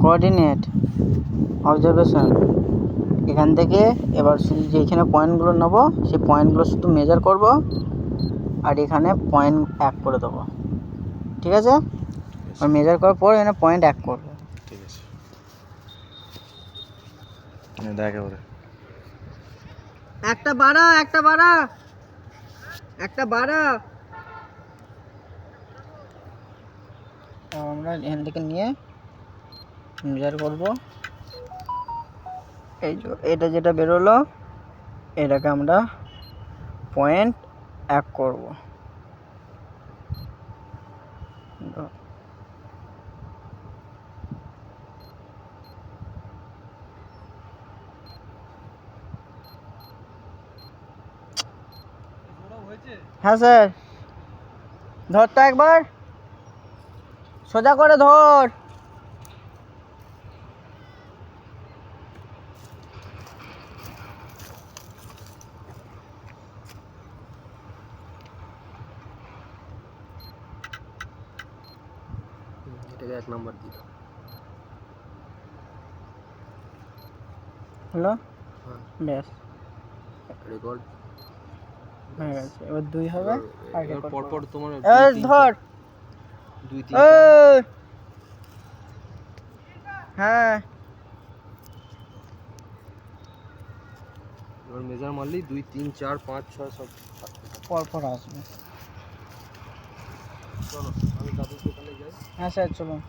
Coordinate observation, এখান থেকে এবার শুধু যেখানে পয়েন্টগুলো নেব সেই পয়েন্টগুলো শুধু মেজার করব আর এখানে পয়েন্ট 1 করে দেবো। ঠিক আছে, আর মেজার করার পর এখানে পয়েন্ট 1 করব। ঠিক আছে, দেখ এবারে একটা বাড়া আমরা এখান থেকে নিয়ে মেজার করব। এই যে এটা যেটা বেরোলো এটাকে আমরা পয়েন্ট 1 করব। হ্যাঁ স্যার, ধরটা একবার সোজা করে ধর। এটাকে 1 নাম্বার দিই। হলো, হ্যাঁ, ব্যাস রেকর্ড হয়ে গেছে। এবার 2 হবে আর এবার পরপর তোমার ধর 2 3 হ্যাঁ এবার মেজার মারলি 2 3 4 5 6 সব পরপর আসবে। চলো আমি দাদুর দোকানে যাই। হ্যাঁ স্যার চলুন।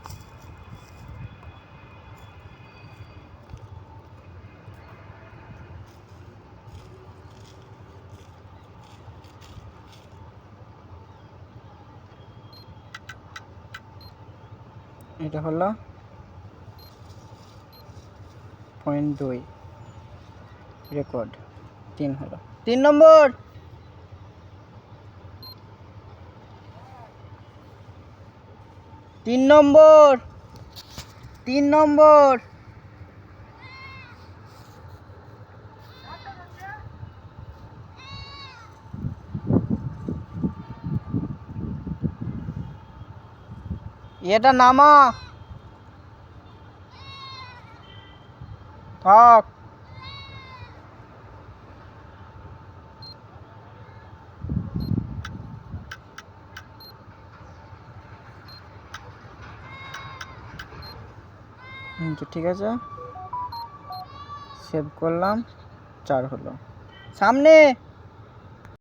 এটা হলো পয়েন্ট 2 রেকর্ড 3 হলো। 3 নম্বর তিন নম্বর এটা নামা থাক। তো ঠিক আছে, সেভ করলাম। 4 হলো। সামনে